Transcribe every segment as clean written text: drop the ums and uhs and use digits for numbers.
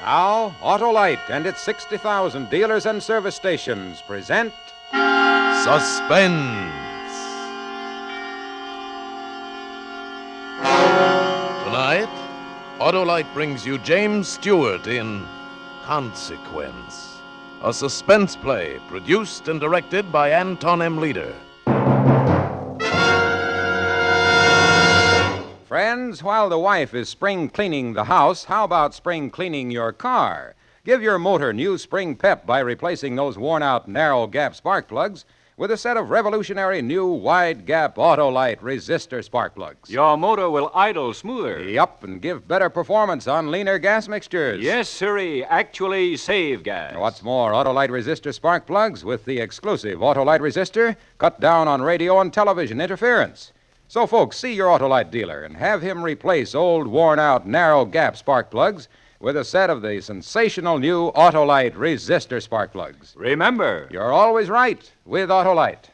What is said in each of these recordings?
Now, Autolite and its 60,000 dealers and service stations present Suspense. Tonight, Autolite brings you James Stewart in Consequence, a suspense play produced and directed by Anton M. Leader. Friends, while the wife is spring cleaning the house, how about spring cleaning your car? Give your motor new spring pep by replacing those worn-out narrow-gap spark plugs with a set of revolutionary new wide-gap Autolite resistor spark plugs. Your motor will idle smoother. Yup, and give better performance on leaner gas mixtures. Yes, sirree. Actually save gas. What's more, Autolite resistor spark plugs with the exclusive Autolite resistor cut down on radio and television interference. So, folks, see your Autolite dealer and have him replace old, worn-out, narrow-gap spark plugs with a set of the sensational new Autolite resistor spark plugs. Remember, You're always right with Autolite.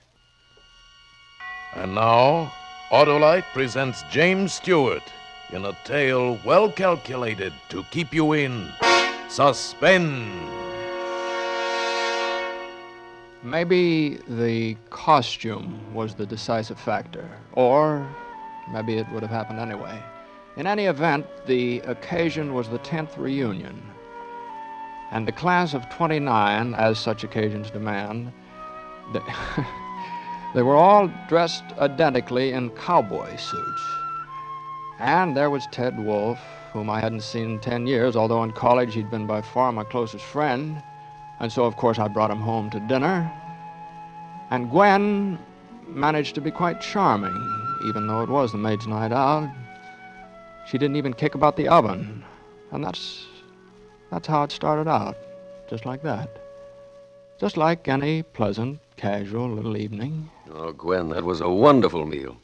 And now, Autolite presents James Stewart in a tale well calculated to keep you in suspense. Maybe the costume was the decisive factor, or maybe it would have happened anyway. In any event, the occasion was the 10th reunion, and the class of 29, as such occasions demand, they were all dressed identically in cowboy suits. And there was Ted Wolfe, whom I hadn't seen in 10 years, although in college he'd been by far my closest friend. And so, of course, I brought him home to dinner. And Gwen managed to be quite charming, even though it was the maid's night out. She didn't even kick about the oven. And that's how it started out, just like that. Just like any pleasant, casual little evening. Oh, Gwen, that was a wonderful meal.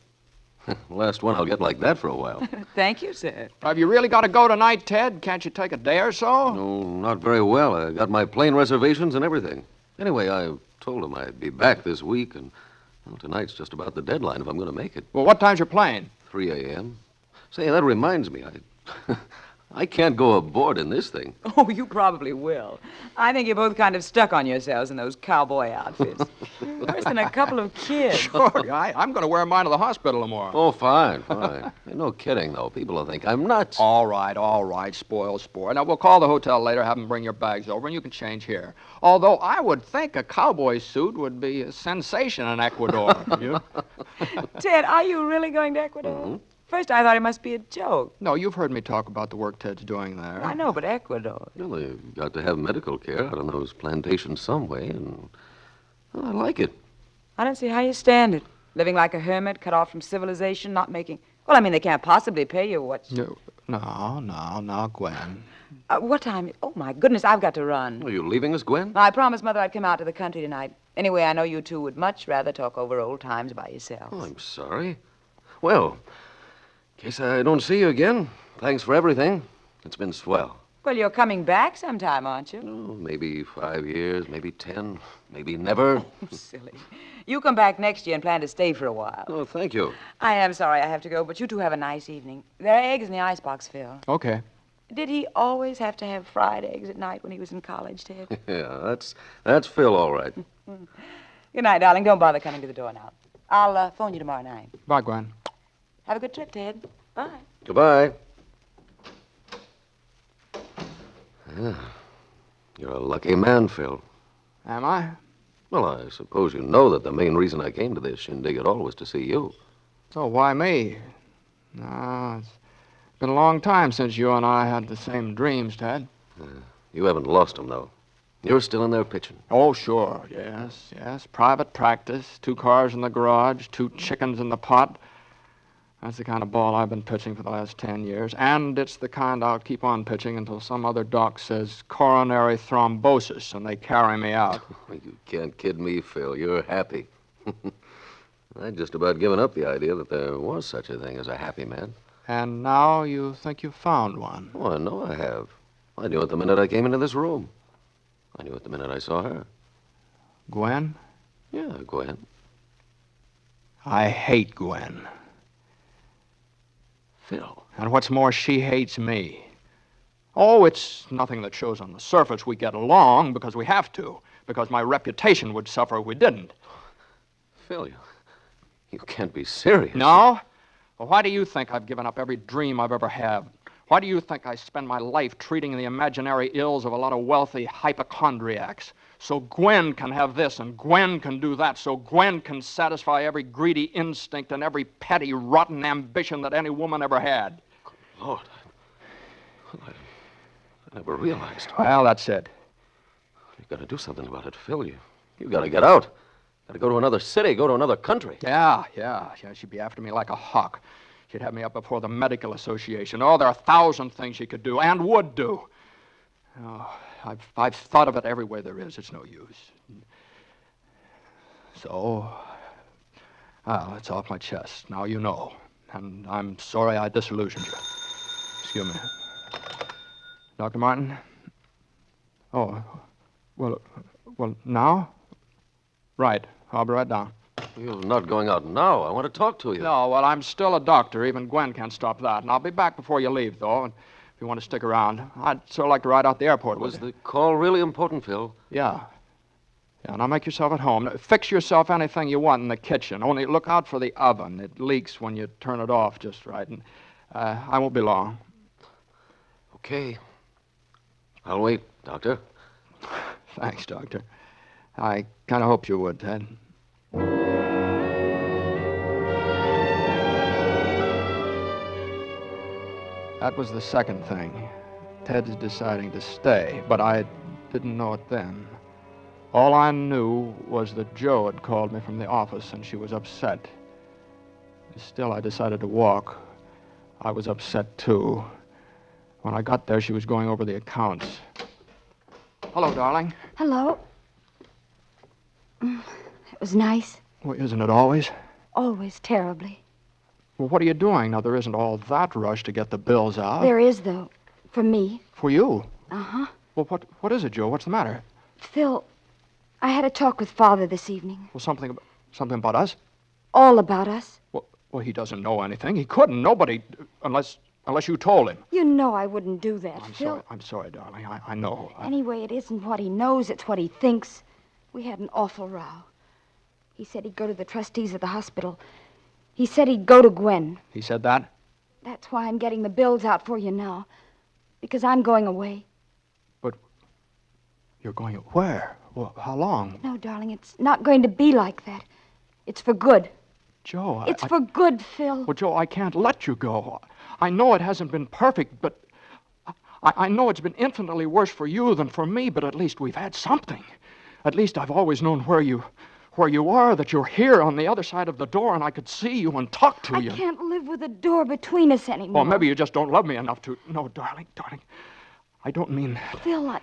Last one I'll get like that for a while. Thank you, sir. Have you really got to go tonight, Ted? Can't you take a day or so? No, not very well. I got my plane reservations and everything. Anyway, I told him I'd be back this week, and tonight's just about the deadline if I'm going to make it. Well, what time's your plane? 3 a.m. Say, that reminds me, I can't go aboard in this thing. Oh, you probably will. I think you're both kind of stuck on yourselves in those cowboy outfits. Worse than a couple of kids. Sure, I'm going to wear mine to the hospital tomorrow. Oh, fine. Hey, no kidding, though. People will think I'm nuts. All right, spoil sport. Now, we'll call the hotel later, have them bring your bags over, and you can change here. Although I would think a cowboy suit would be a sensation in Ecuador. You? Ted, are you really going to Ecuador? Mm-hmm. First, I thought it must be a joke. No, you've heard me talk about the work Ted's doing there. I know, but Ecuador. Well, they've got to have medical care out on those plantations some way, and I like it. I don't see how you stand it. Living like a hermit, cut off from civilization, not making... Well, I mean, they can't possibly pay you what... No, Gwen. What time? Oh, my goodness, I've got to run. Are you leaving us, Gwen? I promised Mother I'd come out to the country tonight. Anyway, I know you two would much rather talk over old times by yourselves. Oh, I'm sorry. Well, in case I don't see you again, thanks for everything. It's been swell. Well, you're coming back sometime, aren't you? Oh, maybe 5 years, maybe 10, maybe never. Silly. You come back next year and plan to stay for a while. Oh, thank you. I am sorry I have to go, but you two have a nice evening. There are eggs in the icebox, Phil. Okay. Did he always have to have fried eggs at night when he was in college, Ted? Yeah, that's Phil, all right. Good night, darling. Don't bother coming to the door now. I'll phone you tomorrow night. Bye, Gwen. Have a good trip, Ted. Bye. Goodbye. Yeah, you're a lucky man, Phil. Am I? Well, I suppose you know that the main reason I came to this shindig at all was to see you. So why me? No, it's been a long time since you and I had the same dreams, Ted. You haven't lost them, though. You're still in there pitching. Oh, sure. Yes. Private practice, 2 cars in the garage, 2 chickens in the pot. That's the kind of ball I've been pitching for the last 10 years. And it's the kind I'll keep on pitching until some other doc says coronary thrombosis and they carry me out. You can't kid me, Phil. You're happy. I'd just about given up the idea that there was such a thing as a happy man. And now you think you've found one. Oh, I know I have. I knew it the minute I came into this room. I knew it the minute I saw her. Gwen? Yeah, Gwen. I hate Gwen. Phil. And what's more, she hates me. Oh, it's nothing that shows on the surface. We get along because we have to, because my reputation would suffer if we didn't. Phil, you can't be serious. No? Well, why do you think I've given up every dream I've ever had? Why do you think I spend my life treating the imaginary ills of a lot of wealthy hypochondriacs? So Gwen can have this and Gwen can do that, so Gwen can satisfy every greedy instinct and every petty, rotten ambition that any woman ever had. Lord, I never realized. Well, that's it. You've got to do something about it, Phil. You've got to get out. Got to go to another city, go to another country. Yeah, she'd be after me like a hawk. She'd have me up before the medical association. Oh, there are 1,000 things she could do and would do. Oh, I've thought of it every way there is. It's no use. So, it's off my chest. Now you know. And I'm sorry I disillusioned you. Excuse me. Dr. Martin? Oh, well, now? Right. I'll be right down. You're not going out now. I want to talk to you. No, well, I'm still a doctor. Even Gwen can't stop that. And I'll be back before you leave, though. And if you want to stick around, I'd sort of like to ride out the airport with you. Was the call really important, Phil? Yeah. Now make yourself at home. Fix yourself anything you want in the kitchen. Only look out for the oven. It leaks when you turn it off just right. And I won't be long. Okay. I'll wait, Doctor. Thanks, Doctor. I kind of hoped you would, Ted. That was the second thing. Ted's deciding to stay, but I didn't know it then. All I knew was that Jo had called me from the office and she was upset. Still, I decided to walk. I was upset, too. When I got there, she was going over the accounts. Hello, darling. Hello. It was nice. Well, isn't it always? Always terribly. Well, what are you doing? Now, there isn't all that rush to get the bills out. There is, though. For me. For you? Uh-huh. Well, what is it, Jo? What's the matter? Phil, I had a talk with Father this evening. Well, something about us? All about us. Well, he doesn't know anything. He couldn't. Nobody, unless you told him. You know I wouldn't do that, Phil. I'm sorry, darling. I know. Anyway, it isn't what he knows, it's what he thinks. We had an awful row. He said he'd go to the trustees of the hospital. He said he'd go to Gwen. He said that? That's why I'm getting the bills out for you now. Because I'm going away. But you're going where? Well, how long? No, darling, it's not going to be like that. It's for good. Jo, It's for good, Phil. Well, Jo, I can't let you go. I know it hasn't been perfect, but I know it's been infinitely worse for you than for me, but at least we've had something. At least I've always known where you are, that you're here on the other side of the door, and I could see you and talk to you. I can't live with a door between us anymore. Well, maybe you just don't love me enough to... No, darling, I don't mean that. Phil,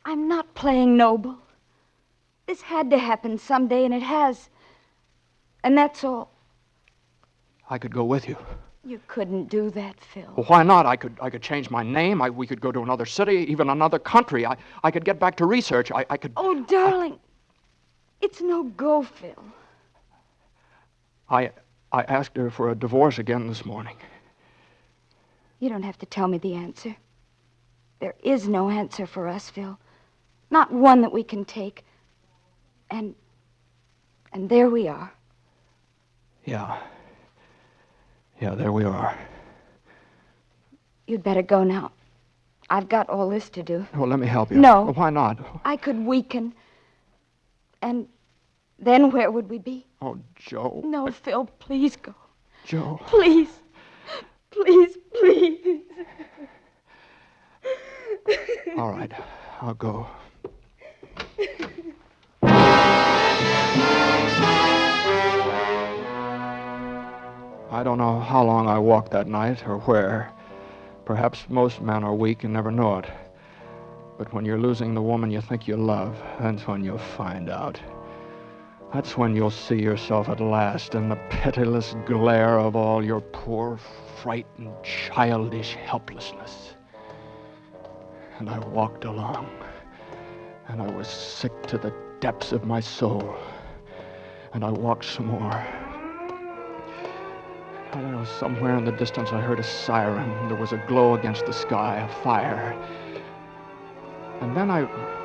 I'm not playing noble. This had to happen someday, and it has. And that's all. I could go with you. You couldn't do that, Phil. Well, why not? I could change my name. We could go to another city, even another country. I could get back to research. I could... Oh, darling. It's no go, Phil. I asked her for a divorce again this morning. You don't have to tell me the answer. There is no answer for us, Phil. Not one that we can take. And there we are. Yeah, there we are. You'd better go now. I've got all this to do. Well, let me help you. No. Well, why not? I could weaken. And then where would we be? Oh, Jo. No, Phil, please go. Jo. Please. Please, please. All right, I'll go. I don't know how long I walked that night or where. Perhaps most men are weak and never know it. But when you're losing the woman you think you love, that's when you'll find out. That's when you'll see yourself at last in the pitiless glare of all your poor, frightened, childish helplessness. And I walked along, and I was sick to the depths of my soul. And I walked some more. I don't know, somewhere in the distance I heard a siren. There was a glow against the sky, a fire. And then I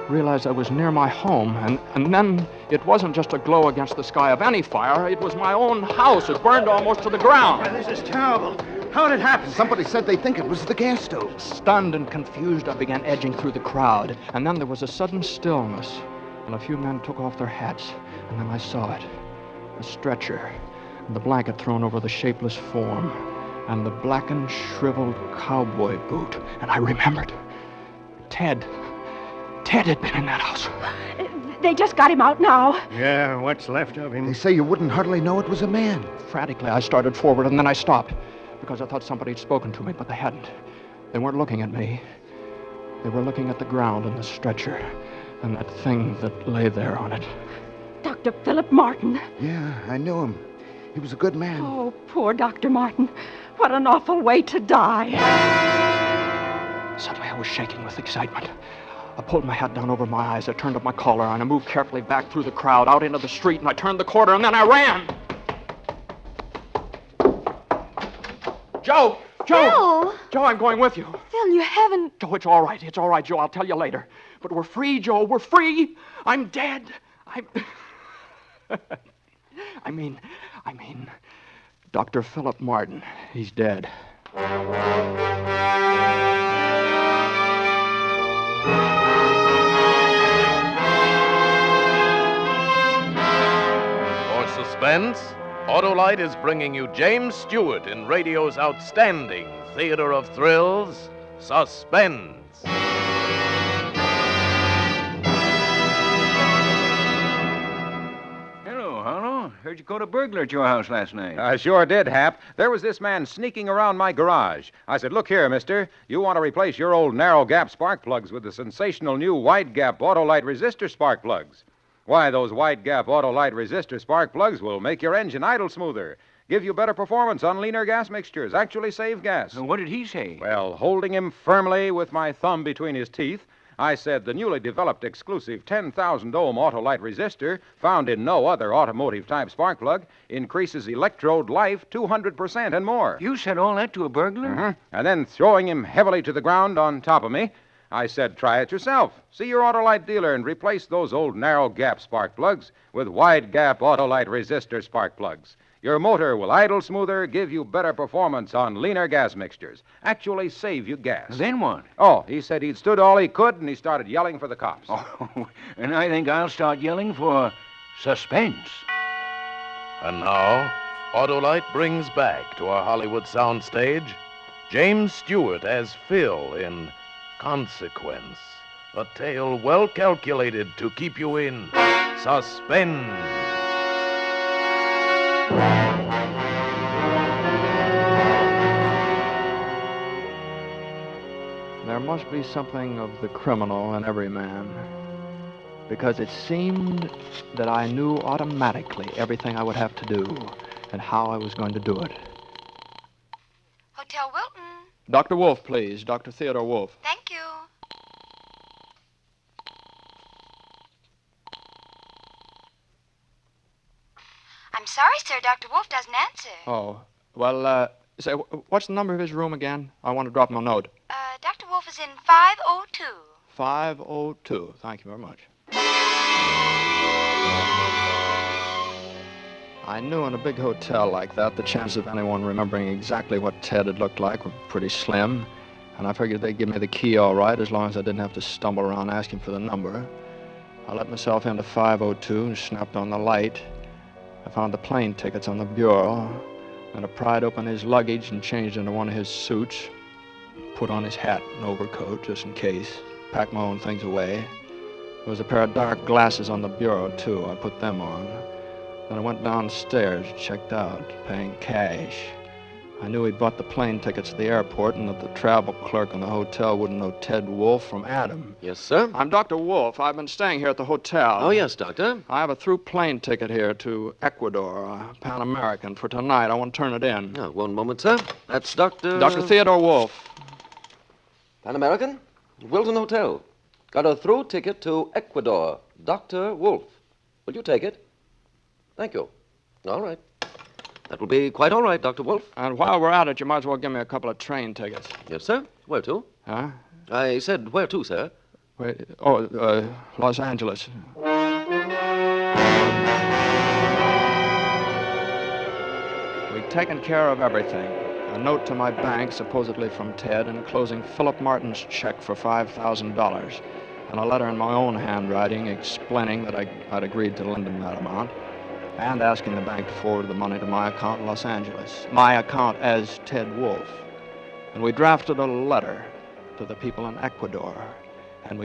realized I was near my home, and then it wasn't just a glow against the sky of any fire, it was my own house. It burned almost to the ground. This is terrible. How did it happen? Somebody said they think it was the gas stove. Stunned and confused, I began edging through the crowd, and then there was a sudden stillness, and a few men took off their hats, and then I saw it. A stretcher, and the blanket thrown over the shapeless form, and the blackened, shriveled cowboy boot, and I remembered. Ted had been in that house. They just got him out now. Yeah, what's left of him? They say you wouldn't hardly know it was a man. Frantically, I started forward, and then I stopped, because I thought somebody had spoken to me, but they hadn't. They weren't looking at me. They were looking at the ground and the stretcher, and that thing that lay there on it. Dr. Philip Martin. Yeah, I knew him. He was a good man. Oh, poor Dr. Martin. What an awful way to die. Suddenly, I was shaking with excitement. I pulled my hat down over my eyes. I turned up my collar, and I moved carefully back through the crowd, out into the street, and I turned the corner, and then I ran. Joe! Phil! Joe, I'm going with you. Phil, you haven't... Joe, it's all right. It's all right, Joe. I'll tell you later. But we're free, Joe. We're free. I'm dead. I mean, Dr. Philip Martin. He's dead. For Suspense, Autolite is bringing you James Stewart in radio's outstanding theater of thrills, Suspense. Hello, Harlow. Heard you caught a burglar at your house last night. I sure did, Hap. There was this man sneaking around my garage. I said, look here, mister. You want to replace your old narrow gap spark plugs with the sensational new wide gap Autolite resistor spark plugs. Why, those wide gap Autolite resistor spark plugs will make your engine idle smoother, give you better performance on leaner gas mixtures, actually save gas. What did he say? Well, holding him firmly with my thumb between his teeth, I said the newly developed exclusive 10,000 ohm Autolite resistor, found in no other automotive-type spark plug, increases electrode life 200% and more. You said all that to a burglar? Mm-hmm. And then throwing him heavily to the ground on top of me, I said, try it yourself. See your Autolite dealer and replace those old narrow gap spark plugs with wide gap Autolite resistor spark plugs. Your motor will idle smoother, give you better performance on leaner gas mixtures, actually save you gas. Then what? Oh, he said he'd stood all he could, and he started yelling for the cops. Oh, and I think I'll start yelling for Suspense. And now, Autolite brings back to our Hollywood soundstage James Stewart as Phil in Consequence, a tale well calculated to keep you in suspense. There must be something of the criminal in every man, because it seemed that I knew automatically everything I would have to do and how I was going to do it. Hotel Wilton. Dr. Wolf, please. Dr. Theodore Wolf. Thank you. I'm sorry, sir. Dr. Wolf doesn't answer. Oh, well, say, what's the number of his room again? I want to drop him a note. Dr. Wolf is in 502. 502. Thank you very much. I knew in a big hotel like that, the chances of anyone remembering exactly what Ted had looked like were pretty slim. And I figured they'd give me the key all right, as long as I didn't have to stumble around asking for the number. I let myself into 502 and snapped on the light. I found the plane tickets on the bureau. Then I pried open his luggage and changed into one of his suits. Put on his hat and overcoat, just in case. Packed my own things away. There was a pair of dark glasses on the bureau, too. I put them on. Then I went downstairs, checked out, paying cash. I knew he'd bought the plane tickets to the airport and that the travel clerk in the hotel wouldn't know Ted Wolf from Adam. Yes, sir? I'm Dr. Wolf. I've been staying here at the hotel. Oh, yes, Doctor. I have a through plane ticket here to Ecuador, Pan American, for tonight. I want to turn it in. Oh, one moment, sir. That's Dr. Dr. Theodore Wolf. Pan American? Wilton Hotel. Got a through ticket to Ecuador. Dr. Wolf. Will you take it? Thank you. All right. That will be quite all right, Dr. Wolf. And while we're at it, you might as well give me a couple of train tickets. Yes, sir. Where to? Huh? I said where to, sir. Wait, Los Angeles. We'd taken care of everything. A note to my bank, supposedly from Ted, enclosing Philip Martin's check for $5,000, and a letter in my own handwriting explaining that I'd agreed to lend him that amount, and asking the bank to forward the money to my account in Los Angeles, my account as Ted Wolf. And we drafted a letter to the people in Ecuador, and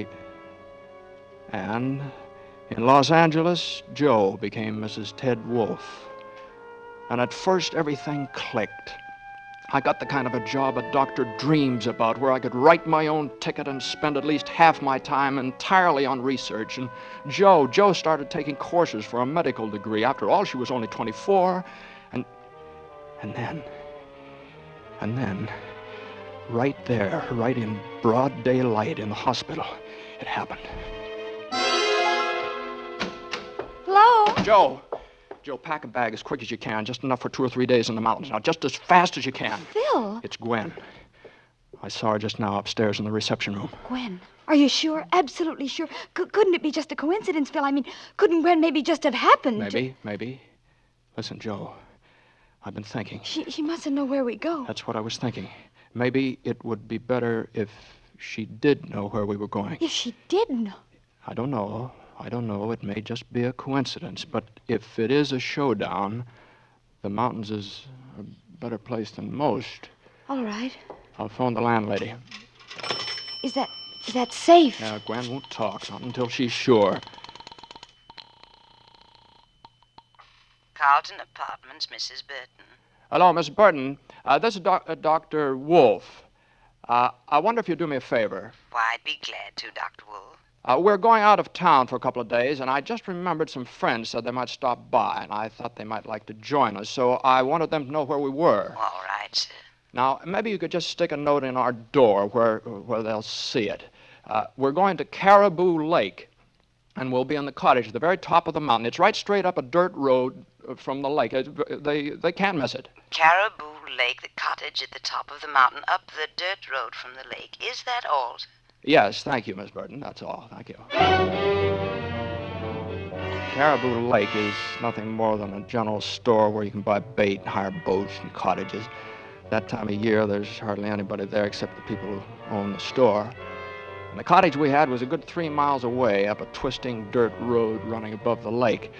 in Los Angeles, Joe became Mrs. Ted Wolf. And at first, everything clicked. I got the kind of a job a doctor dreams about, where I could write my own ticket and spend at least half my time entirely on research. And Joe started taking courses for a medical degree. After all, she was only 24. And then, right there, right in broad daylight in the hospital, it happened. Hello? Joe, pack a bag as quick as you can, just enough for 2 or 3 days in the mountains. Now, just as fast as you can. Phil? It's Gwen. I saw her just now upstairs in the reception room. Gwen, are you sure? Absolutely sure? Couldn't it be just a coincidence, Phil? I mean, couldn't Gwen maybe just have happened? Maybe. Listen, Joe, I've been thinking. She mustn't know where we go. That's what I was thinking. Maybe it would be better if she did know where we were going. If she did know? I don't know. It may just be a coincidence. But if it is a showdown, the mountains is a better place than most. All right. I'll phone the landlady. Is that safe? Yeah, Gwen won't talk, not until she's sure. Carlton Apartments, Mrs. Burton. Hello, Miss Burton. This is Dr. Wolf. I wonder if you'd do me a favor. Why, I'd be glad to, Dr. Wolf. We're going out of town for a couple of days, and I just remembered some friends said they might stop by, and I thought they might like to join us, so I wanted them to know where we were. All right, sir. Now, maybe you could just stick a note in our door where they'll see it. We're going to Caribou Lake, and we'll be in the cottage at the very top of the mountain. It's right straight up a dirt road from the lake. They can't miss it. Caribou Lake, the cottage at the top of the mountain, up the dirt road from the lake. Is that all, sir? Yes, thank you, Miss Burton. That's all. Thank you. Caribou Lake is nothing more than a general store where you can buy bait and hire boats and cottages. That time of year, there's hardly anybody there except the people who own the store. And the cottage we had was a good 3 miles away up a twisting dirt road running above the lake.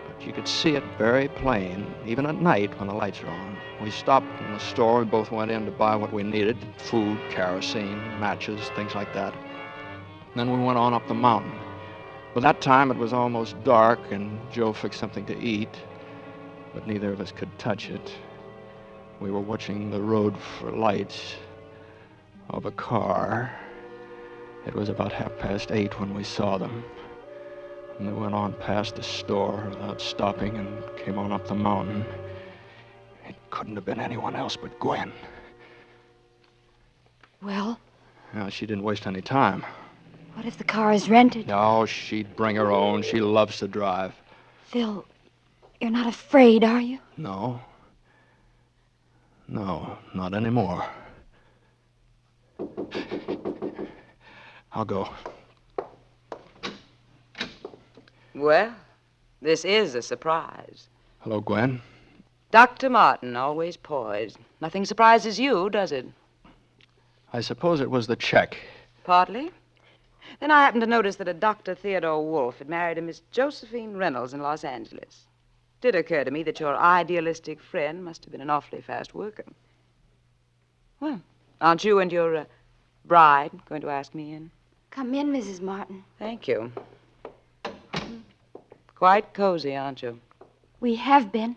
But you could see it very plain, even at night when the lights are on. We stopped in the store. We both went in to buy what we needed, food, kerosene, matches, things like that. And then we went on up the mountain. By that time, it was almost dark, and Joe fixed something to eat, but neither of us could touch it. We were watching the road for lights of a car. It was about 8:30 when we saw them. And they went on past the store without stopping and came on up the mountain. It couldn't have been anyone else but Gwen. Well? No, she didn't waste any time. What if the car is rented? No, she'd bring her own. She loves to drive. Phil, you're not afraid, are you? No. No, not anymore. I'll go. Well, this is a surprise. Hello, Gwen. Dr. Martin, always poised. Nothing surprises you, does it? I suppose it was the check. Partly. Then I happened to notice that a Dr. Theodore Wolfe had married a Miss Josephine Reynolds in Los Angeles. It did occur to me that your idealistic friend must have been an awfully fast worker. Well, aren't you and your bride going to ask me in? Come in, Mrs. Martin. Thank you. Quite cozy, aren't you? We have been.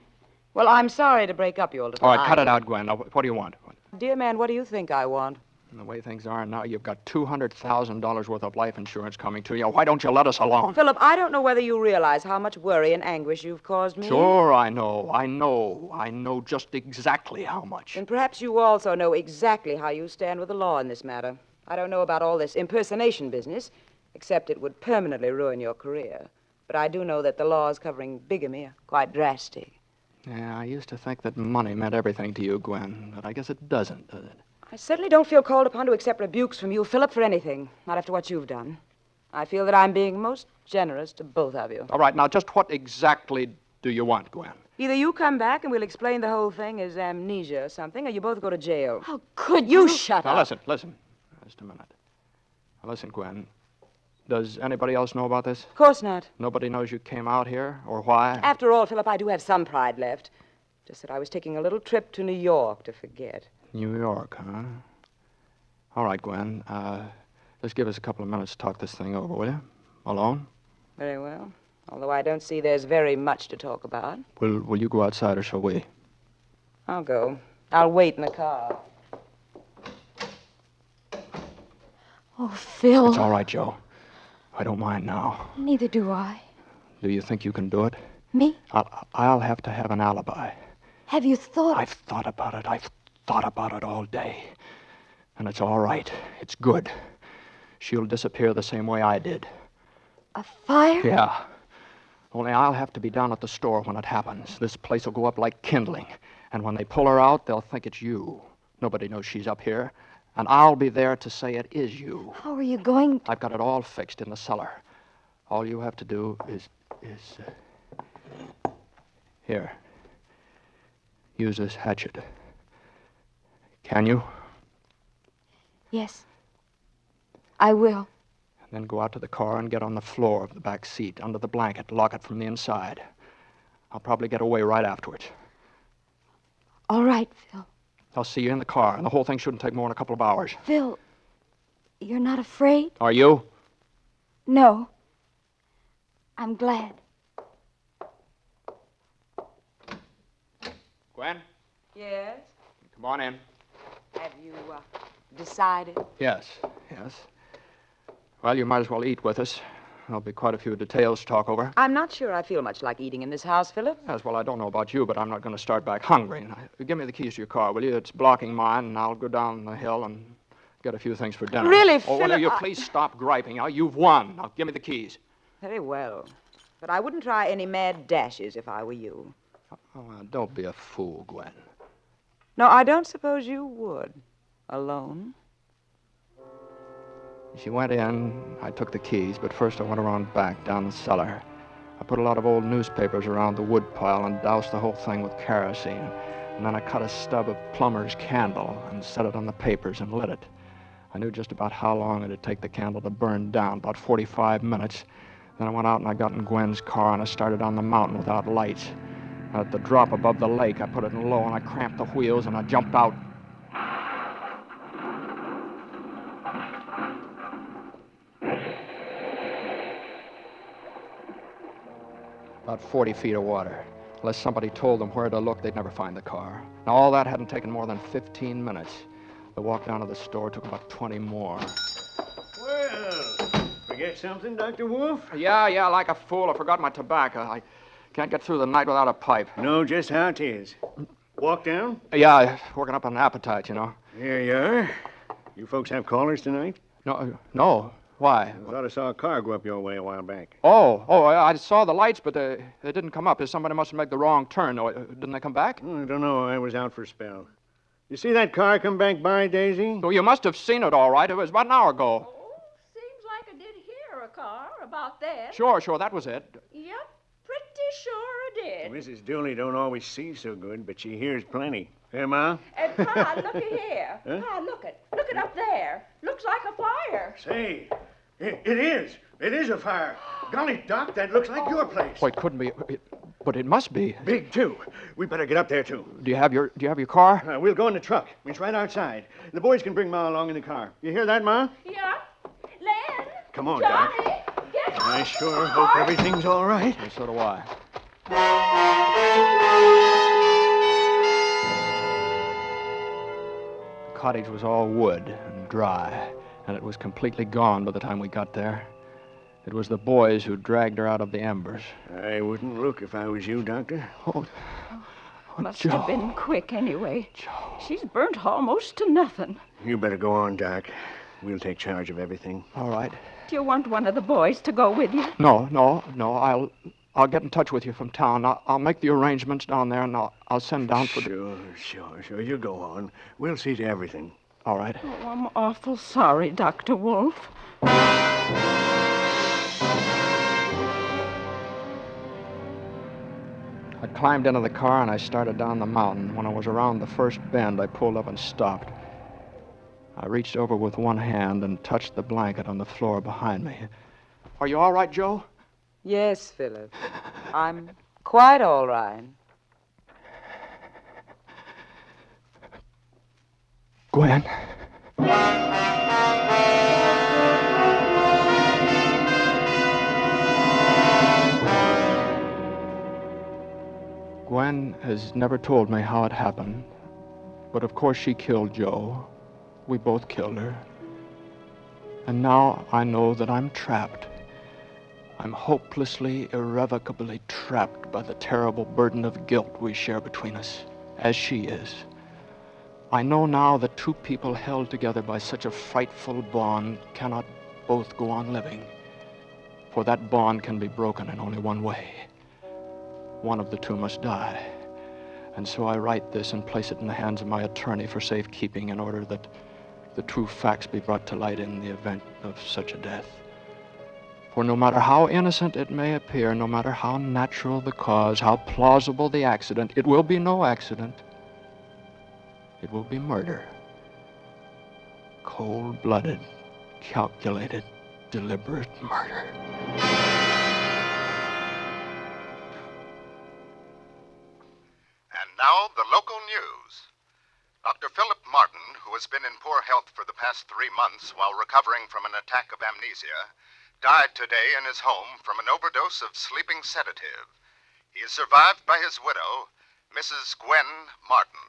Well, I'm sorry to break up your little All right, cut it out, Gwen. Now, what do you want? Dear man, what do you think I want? And the way things are now, you've got $200,000 worth of life insurance coming to you. Why don't you let us alone? Philip, I don't know whether you realize how much worry and anguish you've caused me. Sure, I know. I know just exactly how much. And perhaps you also know exactly how you stand with the law in this matter. I don't know about all this impersonation business, except it would permanently ruin your career. But I do know that the laws covering bigamy are quite drastic. Yeah, I used to think that money meant everything to you, Gwen, but I guess it doesn't, does it? I certainly don't feel called upon to accept rebukes from you, Philip, for anything. Not after what you've done. I feel that I'm being most generous to both of you. All right, now just what exactly do you want, Gwen? Either you come back and we'll explain the whole thing as amnesia or something, or you both go to jail. How could You shut Now up. listen. Just a minute. Now listen, Gwen. Does anybody else know about this? Of course not. Nobody knows you came out here or why? After all, Philip, I do have some pride left. Just that I was taking a little trip to New York to forget. New York, huh? All right, Gwen. Just give us a couple of minutes to talk this thing over, will you? Alone? Very well. Although I don't see there's very much to talk about. Will you go outside or shall we? I'll go. I'll wait in the car. Oh, Phil. It's all right, Joe. I don't mind now. Neither do I. Do you think you can do it? Me? I'll have to have an alibi. Have you thought? I've thought about it. I've thought about it all day. And it's all right. It's good. She'll disappear the same way I did. A fire? Yeah. Only I'll have to be down at the store when it happens. This place will go up like kindling. And when they pull her out, they'll think it's you. Nobody knows she's up here. And I'll be there to say it is you. How are you going to... I've got it all fixed in the cellar. All you have to do is here. Use this hatchet. Can you? Yes. I will. And then go out to the car and get on the floor of the back seat, under the blanket, lock it from the inside. I'll probably get away right afterwards. All right, Phil. I'll see you in the car, and the whole thing shouldn't take more than a couple of hours. Phil, you're not afraid? Are you? No. I'm glad. Gwen, Yes? come on in. Have you, decided? Yes. Well, you might as well eat with us. There'll be quite a few details to talk over. I'm not sure I feel much like eating in this house, Philip. Yes, well, I don't know about you, but I'm not going to start back hungry. Now, give me the keys to your car, will you? It's blocking mine, and I'll go down the hill and get a few things for dinner. Really, Oh, will Philip, you please stop griping? Now, you've won. Now, give me the keys. Very well. But I wouldn't try any mad dashes if I were you. Oh, now, don't be a fool, Gwen. No, I don't suppose you would. Alone? She went in. I took the keys, but first I went around back, down the cellar. I put a lot of old newspapers around the wood pile and doused the whole thing with kerosene. And then I cut a stub of plumber's candle and set it on the papers and lit it. I knew just about how long it'd take the candle to burn down, about 45 minutes. Then I went out and I got in Gwen's car and I started on the mountain without lights. And at the drop above the lake, I put it in low and I cramped the wheels and I jumped out. About 40 feet of water. Unless somebody told them where to look, they'd never find the car. Now, all that hadn't taken more than 15 minutes. The walk down to the store took about 20 more. Well, forget something, Dr. Wolf? Yeah, like a fool. I forgot my tobacco. I can't get through the night without a pipe. Know just how it is. Walk down? Yeah, working up an appetite, you know. Here you are. You folks have callers tonight? No. Why? I thought I saw a car go up your way a while back. Oh, I saw the lights, but they didn't come up. Somebody must have made the wrong turn. No, didn't they come back? Oh, I don't know. I was out for a spell. You see that car come back by, Daisy? Oh, you must have seen it all right. It was about an hour ago. Oh, seems like I did hear a car about that. Sure, that was it. Yep, pretty sure I did. Mrs. Dooley don't always see so good, but she hears plenty. Hey, Ma? Pa, looky here. Huh? Pa, look it up there. Looks like a fire. Say, it is. It is a fire. Golly, Doc, that looks like your place. Well, it couldn't be, but it must be. Big, too. We better get up there, too. Do you have your car? We'll go in the truck. It's right outside. The boys can bring Ma along in the car. You hear that, Ma? Yeah. Len. Come on, Johnny, Doc. get I on sure the hope car. everything's all right. Well, so do I. The cottage was all wood and dry, and it was completely gone by the time we got there. It was the boys who dragged her out of the embers. I wouldn't look if I was you, Doctor. Oh, Must Joe. have been quick anyway. Joe. She's burnt almost to nothing. You better go on, Doc. We'll take charge of everything. All right. Do you want one of the boys to go with you? No. I'll get in touch with you from town. I'll make the arrangements down there, and I'll send down for the... Sure. You go on. We'll see to everything. All right. Oh, I'm awful sorry, Dr. Wolf. I climbed into the car and I started down the mountain. When I was around the first bend, I pulled up and stopped. I reached over with one hand and touched the blanket on the floor behind me. Are you all right, Joe? Yes, Philip. I'm quite all right. Gwen. Gwen has never told me how it happened, but of course she killed Joe. We both killed her. And now I know that I'm trapped. I'm hopelessly, irrevocably trapped by the terrible burden of guilt we share between us, as she is. I know now that two people held together by such a frightful bond cannot both go on living, for that bond can be broken in only one way. One of the two must die. And so I write this and place it in the hands of my attorney for safekeeping in order that the true facts be brought to light in the event of such a death. For no matter how innocent it may appear, no matter how natural the cause, how plausible the accident, it will be no accident. It will be murder. Cold-blooded, calculated, deliberate murder. And now, the local news. Dr. Philip Martin, who has been in poor health for the past 3 months while recovering from an attack of amnesia, died today in his home from an overdose of sleeping sedative. He is survived by his widow, Mrs. Gwen Martin.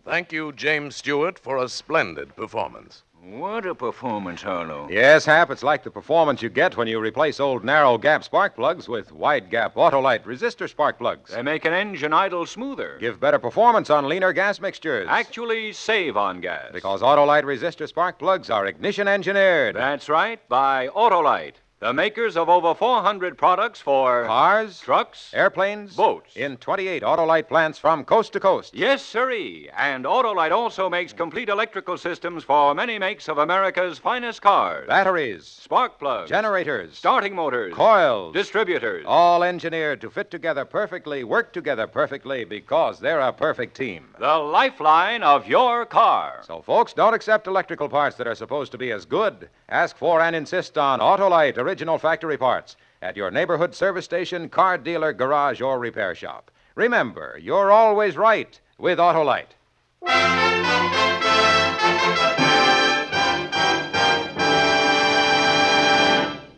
Thank you, James Stewart, for a splendid performance. What a performance, Harlow. Yes, Hap, it's like the performance you get when you replace old narrow-gap spark plugs with wide-gap Autolite resistor spark plugs. They make an engine idle smoother. Give better performance on leaner gas mixtures. Actually save on gas. Because Autolite resistor spark plugs are ignition engineered. That's right, by Autolite, the makers of over 400 products for... cars, trucks, airplanes, boats. In 28 Autolite plants from coast to coast. Yes, sirree. And Autolite also makes complete electrical systems for many makes of America's finest cars. Batteries, Spark plugs, generators, starting motors, coils, distributors. all engineered to fit together perfectly, work together perfectly, because they're a perfect team. The lifeline of your car. So, folks, don't accept electrical parts that are supposed to be as good. Ask for and insist on Autolite original factory parts at your neighborhood service station, car dealer, garage, or repair shop. Remember, you're always right with Autolite.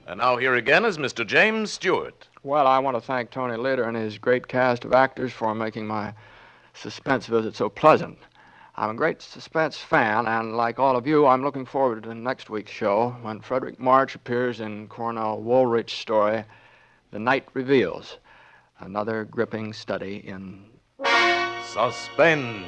And now here again is Mr. James Stewart. Well, I want to thank Tony Leader and his great cast of actors for making my suspense visit so pleasant. I'm a great Suspense fan, and like all of you, I'm looking forward to next week's show when Frederick March appears in Cornell Woolrich's story, The Night Reveals, another gripping study in... Suspense.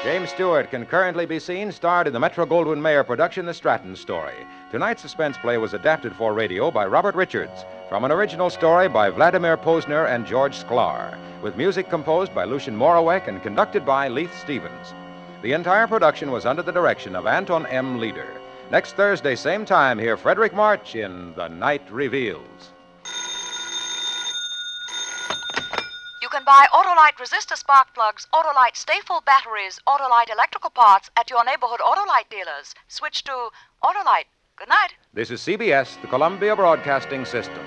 James Stewart can currently be seen starred in the Metro-Goldwyn-Mayer production, The Stratton Story. Tonight's suspense play was adapted for radio by Robert Richards from an original story by Vladimir Posner and George Sklar, with music composed by Lucien Morawek and conducted by Leith Stevens. The entire production was under the direction of Anton M. Leader. Next Thursday, same time, hear Frederick March in The Night Reveals. You can buy Autolite resistor spark plugs, Autolite stay-full batteries, Autolite electrical parts at your neighborhood Autolite dealers. Switch to Autolite. Good night. This is CBS, the Columbia Broadcasting System.